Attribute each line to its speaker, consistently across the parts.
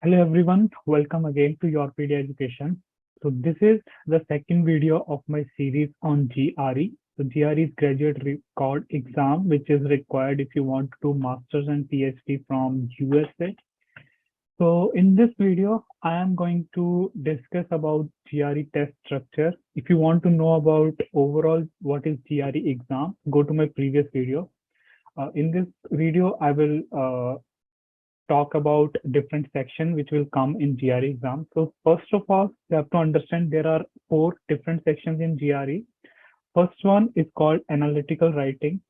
Speaker 1: Hello everyone, welcome again to YourPedia Education. So this is the second video of my series on GRE. So GRE is Graduate Record Exam, which is required if you want to do Masters and PhD from USA. So in this video, I am going to discuss about GRE test structure. If you want to know about overall what is GRE exam, go to my previous video. In this video, I will talk about different section which will come in GRE exam. So first of all, you have to understand there are four different sections in GRE. First one is called analytical writing.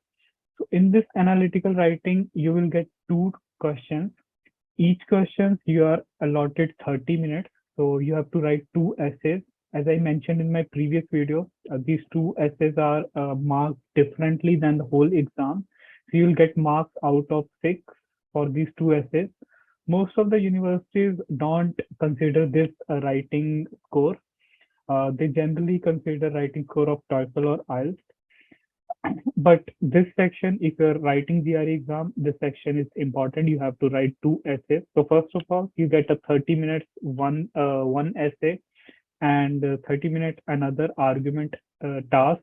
Speaker 1: So in this analytical writing, you will get two questions. Each question you are allotted 30 minutes. So you have to write two essays. As I mentioned in my previous video, these two essays are marked differently than the whole exam. So you'll get marks out of 6 for these two essays. Most of the universities don't consider this a writing score. They generally consider writing score of TOEFL or IELTS. But this section, if you're writing GRE exam, this section is important. You have to write two essays. So first of all, you get a 30 minutes one essay and 30 minutes another argument task.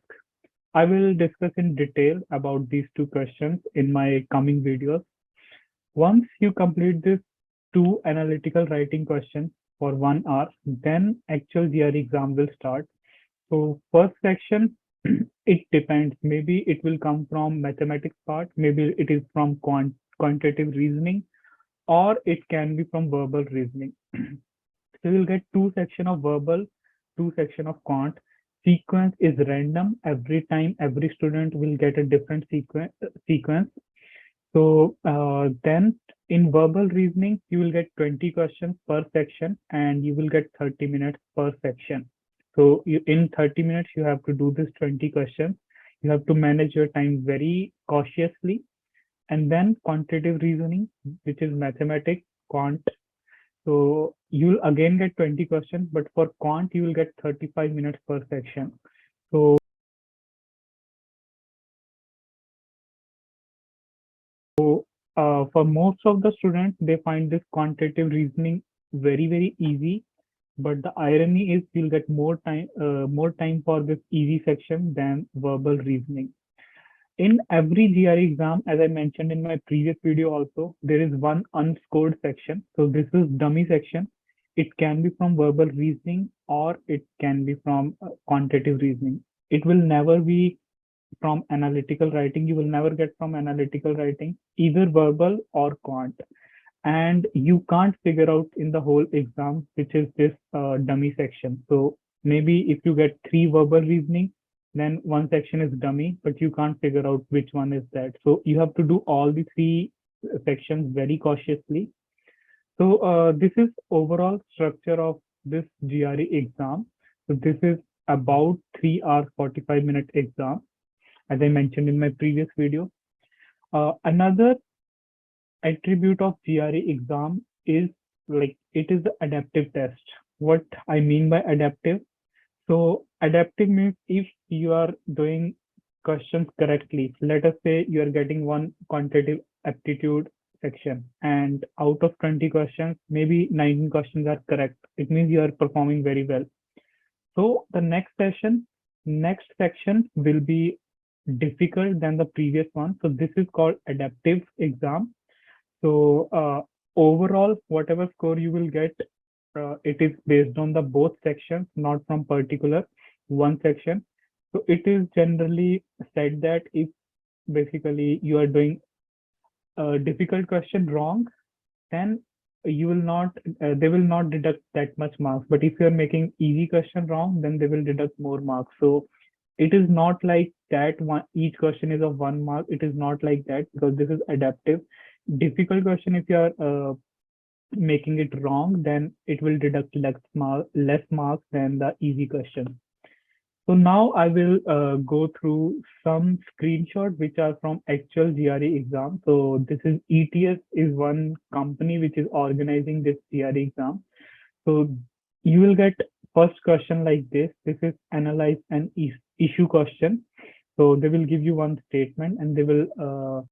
Speaker 1: I will discuss in detail about these two questions in my coming videos. Once you complete this two analytical writing questions for 1 hour, then actual GRE exam will start. So first section, it depends. Maybe it will come from mathematics part, maybe it is from quantitative reasoning, or it can be from verbal reasoning. So you'll get two section of verbal, two section of quant. Sequence is random. Every time, every student will get a different sequence. So then in verbal reasoning, you will get 20 questions per section and you will get 30 minutes per section. So in 30 minutes, you have to do this 20 questions. You have to manage your time very cautiously. And then quantitative reasoning, which is mathematics, quant. So you'll again get 20 questions, but for quant, you will get 35 minutes per section. So for most of the students, they find this quantitative reasoning very easy. But the irony is you'll get more time for this easy section than verbal reasoning. In every GRE exam, as I mentioned in my previous video also, there is one unscored section. So this is dummy section. It can be from verbal reasoning or it can be from quantitative reasoning. It will never be from analytical writing. You will never get from analytical writing, either verbal or quant. And you can't figure out in the whole exam, which is this dummy section. So maybe if you get 3 verbal reasoning, then one section is dummy, but you can't figure out which one is that. So you have to do all the 3 sections very cautiously. So this is overall structure of this GRE exam. So this is about 3 hours 45-minute exam, as I mentioned in my previous video. Another attribute of GRE exam is like it is the adaptive test. What I mean by adaptive? So adaptive means if you are doing questions correctly, let us say you are getting one quantitative aptitude section and out of 20 questions, maybe 19 questions are correct. It means you are performing very well. So the next section will be difficult than the previous one. So this is called adaptive exam. So overall, whatever score you will get, it is based on the both sections, not from particular one section. So it is generally said that if basically you are doing a difficult question wrong, then you will not, they will not deduct that much marks. But if you are making easy question wrong, then they will deduct more marks. So it is not like that one each question is of 1 mark. It is not like that because this is adaptive. Difficult question, if you are making it wrong, then it will deduct less marks than the easy question. So now I will go through some screenshots which are from actual GRE exam. So this is ETS is one company which is organizing this GRE exam. So you will get first question like this. This is analyze an issue question. So they will give you one statement and they will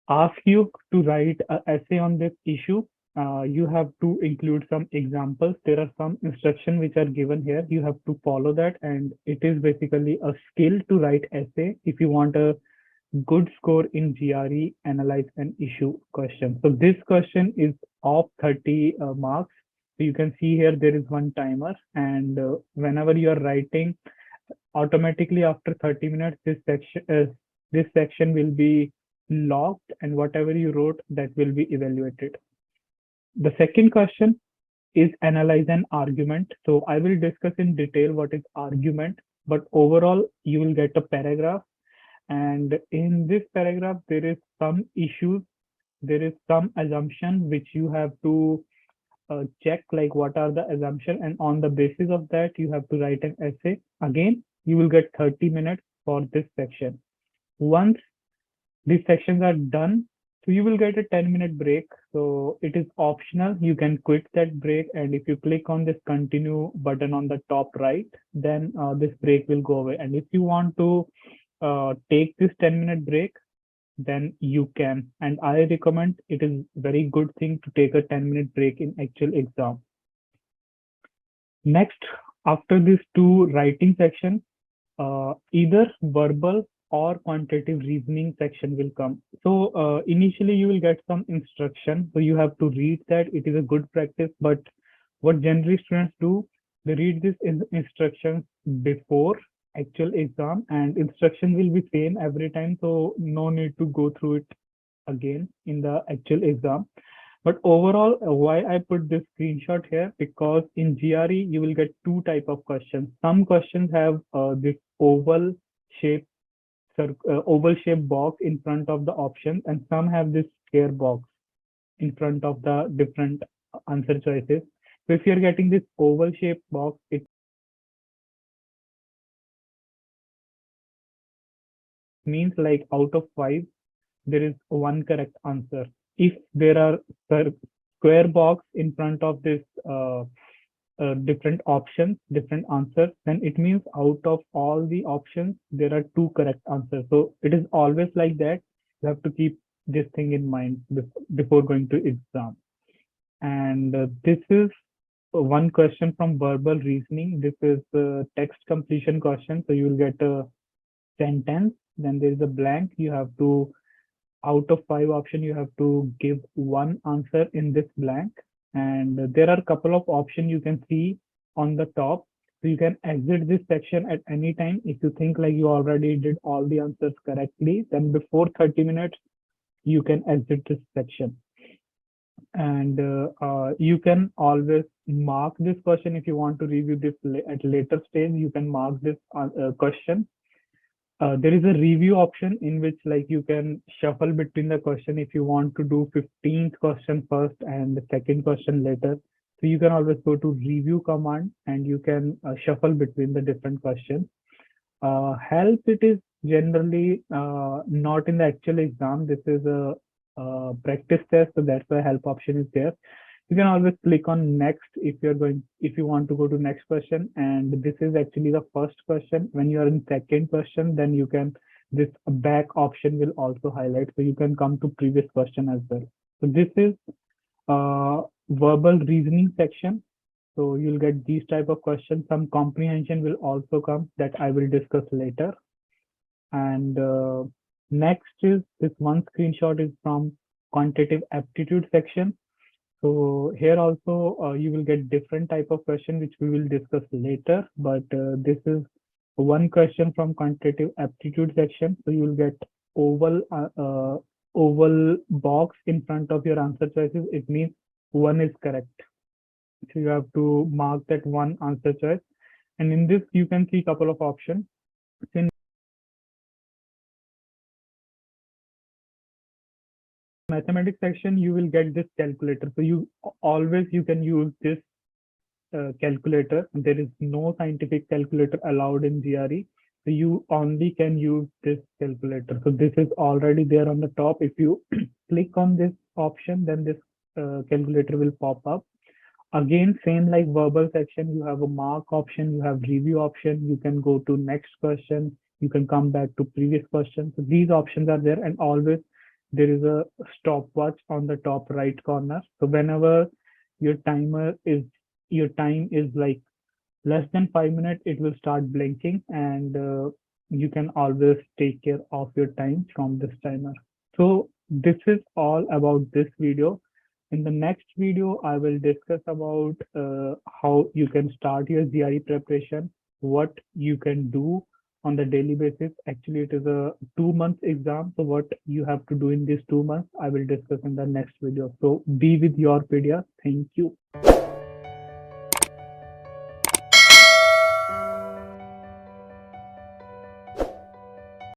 Speaker 1: ask you to write an essay on this issue. You have to include some examples. There are some instructions which are given here. You have to follow that, and it is basically a skill to write essay if you want a good score in GRE, analyze an issue question. So this question is of 30 marks. So you can see here there is one timer, and whenever you are writing, automatically after 30 minutes, this section will be locked, and whatever you wrote that will be evaluated. The second question is analyze an argument. So I will discuss in detail what is argument, but overall you will get a paragraph, and in this paragraph there is some issues, there is some assumption which you have to check, like what are the assumption, and on the basis of that you have to write an essay. Again, you will get 30 minutes for this section. Once these sections are done, so you will get a 10-minute break. So it is optional, you can quit that break, and if you click on this continue button on the top right, then this break will go away. And if you want to take this 10-minute break, then you can. And I recommend, it is very good thing to take a 10-minute break in actual exam. Next, after these two writing sections, either verbal or quantitative reasoning section will come. So initially you will get some instruction. So you have to read that. It is a good practice, but what generally students do, they read this instructions before actual exam, and instruction will be same every time. So no need to go through it again in the actual exam. But overall, why I put this screenshot here, because in GRE you will get two type of questions. Some questions have this shape oval shaped box in front of the option, and some have this square box in front of the different answer choices. So if you're getting this oval shaped box, it means like out of 5 there is one correct answer. If there are square box in front of this different options, different answers, then it means out of all the options, there are two correct answers. So it is always like that. You have to keep this thing in mind before going to exam. And this is one question from verbal reasoning. This is a text completion question. So you will get a sentence, then there is a blank. You have to, out of 5 options, you have to give one answer in this blank. And there are a couple of options you can see on the top. So you can exit this section at any time. If you think like you already did all the answers correctly, then before 30 minutes, you can exit this section. And you can always mark this question if you want to review this at later stage. You can mark this question. There is a review option in which like you can shuffle between the question if you want to do 15th question first and the second question later. So you can always go to review command and you can shuffle between the different questions. Help, it is generally not in the actual exam. This is a practice test, so that's why help option is there. You can always click on next if you want to go to next question, and this is actually the first question. When you are in second question, then you can, this back option will also highlight, so you can come to previous question as well. So this is verbal reasoning section. So you'll get these type of questions. Some comprehension will also come that I will discuss later. And next is this one screenshot is from quantitative aptitude section. So here also you will get different type of question which we will discuss later, but this is one question from quantitative aptitude section. So you will get oval box in front of your answer choices. It means one is correct. So you have to mark that one answer choice. And in this, you can see a couple of options. In mathematics section, you will get this calculator. So you can use this calculator. There is no scientific calculator allowed in GRE. So you only can use this calculator. So this is already there on the top. If you click on this option, then this calculator will pop up. Again, same like verbal section, you have a mark option, you have review option, you can go to next question, you can come back to previous question. So these options are there, and always there is a stopwatch on the top right corner. So whenever your timer is your time is like less than 5 minutes, it will start blinking, and you can always take care of your time from this timer. So this is all about this video. In the next video, I will discuss about how you can start your GRE preparation, what you can do on the daily basis. Actually, it is a 2 month exam. So what you have to do in these 2 months, I will discuss in the next video. So be with YourPedia. Thank you.